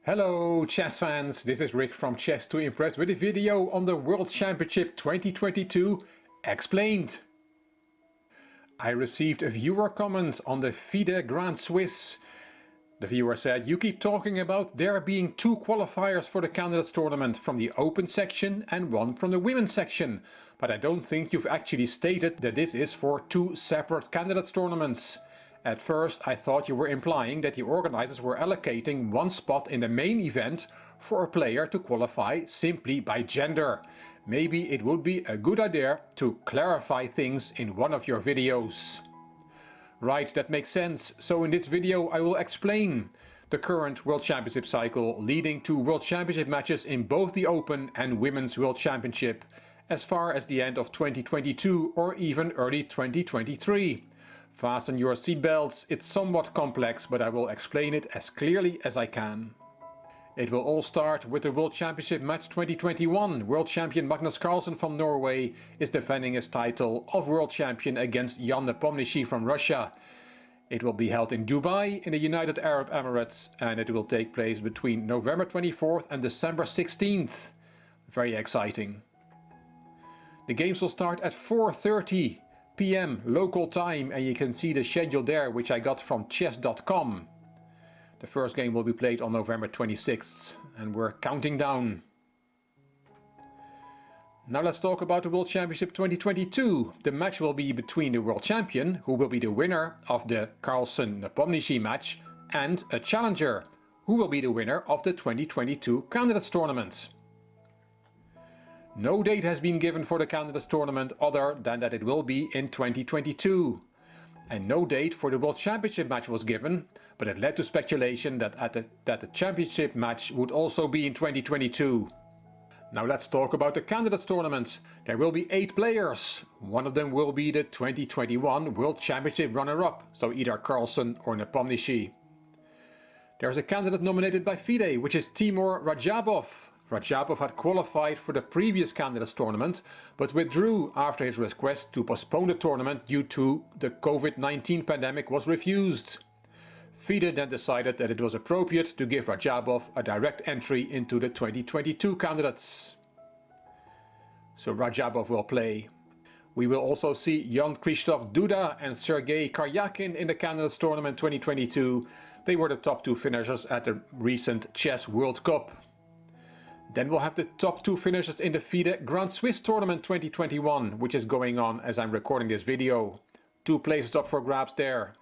Hello chess fans, this is Rick from Chess to Impress with a video on the World Championship 2022 explained. I received a viewer comment on the FIDE Grand Swiss. The viewer said, you keep talking about there being two qualifiers for the candidates tournament from the open section and one from the women's section, but I don't think you've actually stated that this is for two separate candidates tournaments. At first I thought you were implying that the organizers were allocating one spot in the main event for a player to qualify simply by gender. Maybe it would be a good idea to clarify things in one of your videos. Right, that makes sense. So in this video I will explain the current World Championship cycle leading to World Championship matches in both the Open and Women's World Championship as far as the end of 2022 or even early 2023. Fasten your seatbelts, it's somewhat complex, but I will explain it as clearly as I can. It will all start with the World Championship match 2021. World champion Magnus Carlsen from Norway is defending his title of World Champion against Jan Nepomniachtchi from Russia. It will be held in Dubai in the United Arab Emirates and it will take place between November 24th and December 16th. Very exciting. The games will start at 4:30 p.m. local time and you can see the schedule there, which I got from chess.com. The first game will be played on November 26th and we're counting down. Now let's talk about the World Championship 2022. The match will be between the world champion, who will be the winner of the Carlsen-Nepomniachtchi match, and a challenger, who will be the winner of the 2022 Candidates Tournament. No date has been given for the Candidates Tournament other than that it will be in 2022. And no date for the World Championship match was given, but it led to speculation that the Championship match would also be in 2022. Now let's talk about the Candidates Tournament. There will be 8 players. One of them will be the 2021 World Championship runner-up, so either Carlsen or Nepomniachtchi. There's a candidate nominated by FIDE, which is Timur Radjabov. Radjabov had qualified for the previous Candidates Tournament, but withdrew after his request to postpone the tournament due to the COVID-19 pandemic was refused. FIDE then decided that it was appropriate to give Radjabov a direct entry into the 2022 candidates. So Radjabov will play. We will also see Jan-Krzysztof Duda and Sergei Karyakin in the Candidates Tournament 2022. They were the top 2 finishers at the recent Chess World Cup. Then we'll have the top 2 finishers in the FIDE Grand Swiss Tournament 2021, which is going on as I'm recording this video. 2 places up for grabs there.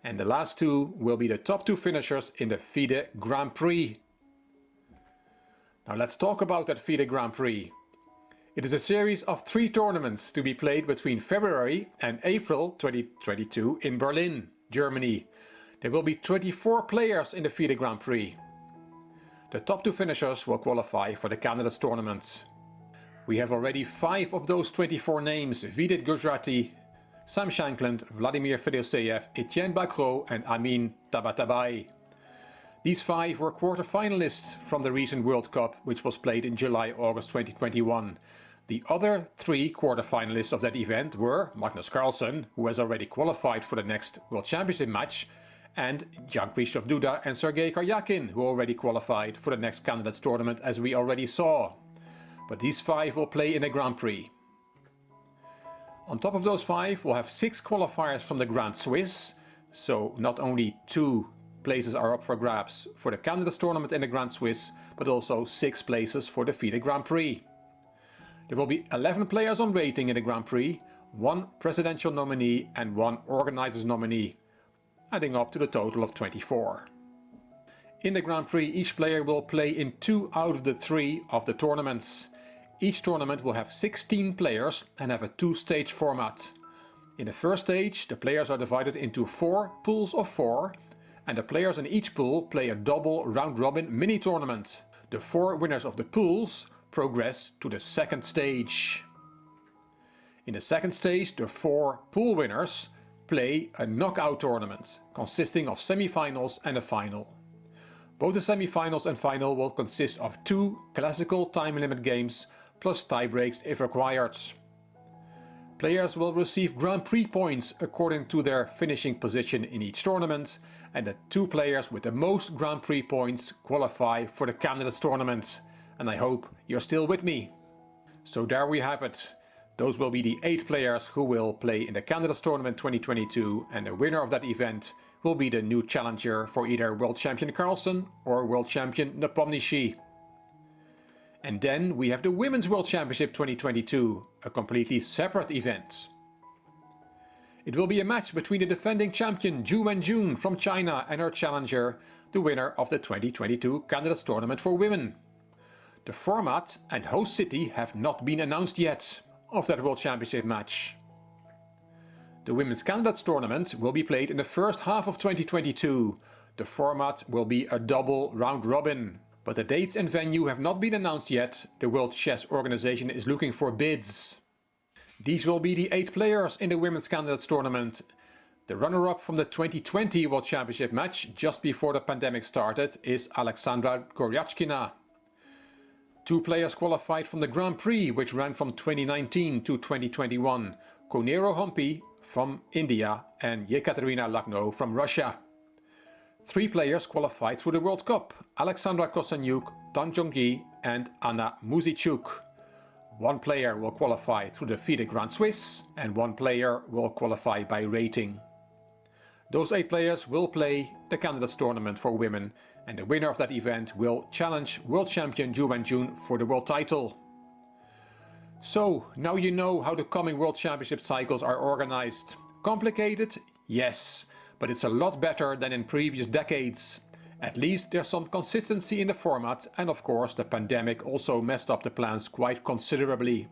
And the last 2 will be the top 2 finishers in the FIDE Grand Prix. Now let's talk about that FIDE Grand Prix. It is a series of 3 tournaments to be played between February and April 2022 in Berlin, Germany. There will be 24 players in the FIDE Grand Prix. The top 2 finishers will qualify for the Candidates Tournament. We have already 5 of those 24 names: Vidit Gujrati, Sam Shankland, Vladimir Fedoseev, Etienne Bacrot and Amin Tabatabai. These 5 were quarter-finalists from the recent World Cup, which was played in July-August 2021. The other 3 quarter-finalists of that event were Magnus Carlsen, who has already qualified for the next World Championship match, and Jan-Krzysztof Duda and Sergei Karyakin, who already qualified for the next Candidates Tournament, as we already saw. But these 5 will play in the Grand Prix. On top of those 5 we'll have 6 qualifiers from the Grand Swiss, so not only 2 places are up for grabs for the Candidates Tournament in the Grand Swiss, but also 6 places for the FIDE Grand Prix. There will be 11 players on rating in the Grand Prix, 1 presidential nominee and 1 organizer's nominee, adding up to the total of 24. In the Grand Prix, each player will play in 2 out of the 3 of the tournaments. Each tournament will have 16 players and have a 2-stage format. In the first stage, the players are divided into 4 pools of 4, and the players in each pool play a double round-robin mini-tournament. The 4 winners of the pools progress to the second stage. In the second stage, the 4 pool winners play a knockout tournament consisting of semi-finals and a final. Both the semi-finals and final will consist of 2 classical time limit games plus tie breaks if required. Players will receive Grand Prix points according to their finishing position in each tournament, and the 2 players with the most Grand Prix points qualify for the Candidates Tournament. And I hope you're still with me. So there we have it. Those will be the 8 players who will play in the Candidates Tournament 2022, and the winner of that event will be the new challenger for either World Champion Carlsen or World Champion Nepomniachtchi. And then we have the Women's World Championship 2022, a completely separate event. It will be a match between the defending champion Zhu Wenjun from China and her challenger, the winner of the 2022 Candidates Tournament for Women. The format and host city have not been announced yet of that World Championship match. The Women's Candidates Tournament will be played in the first half of 2022. The format will be a double round robin. But the dates and venue have not been announced yet. The World Chess Organization is looking for bids. These will be the 8 players in the Women's Candidates Tournament. The runner-up from the 2020 World Championship match just before the pandemic started is Alexandra Goryachkina. 2 players qualified from the Grand Prix, which ran from 2019 to 2021. Konero Hompi from India and Yekaterina Lagno from Russia. 3 players qualified through the World Cup: Alexandra Kosanyuk, Tan Jonggi and Anna Muzichuk. 1 player will qualify through the FIDE Grand Swiss and 1 player will qualify by rating. Those 8 players will play the Candidates Tournament for Women, and the winner of that event will challenge World Champion Zhu Wenjun for the world title. So, now you know how the coming World Championship cycles are organized. Complicated? Yes. But it's a lot better than in previous decades. At least there's some consistency in the format, and of course the pandemic also messed up the plans quite considerably.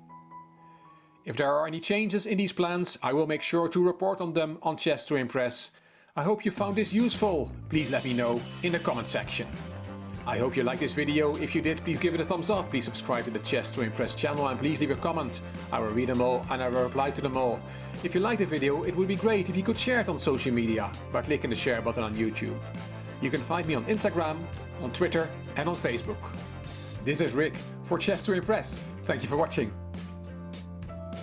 If there are any changes in these plans, I will make sure to report on them on Chess to Impress. I hope you found this useful. Please let me know in the comment section. I hope you liked this video. If you did, please give it a thumbs up. Please subscribe to the Chess to Impress channel and please leave a comment. I will read them all and I will reply to them all. If you liked the video, it would be great if you could share it on social media by clicking the share button on YouTube. You can find me on Instagram, on Twitter and on Facebook. This is Rick for Chess to Impress. Thank you for watching.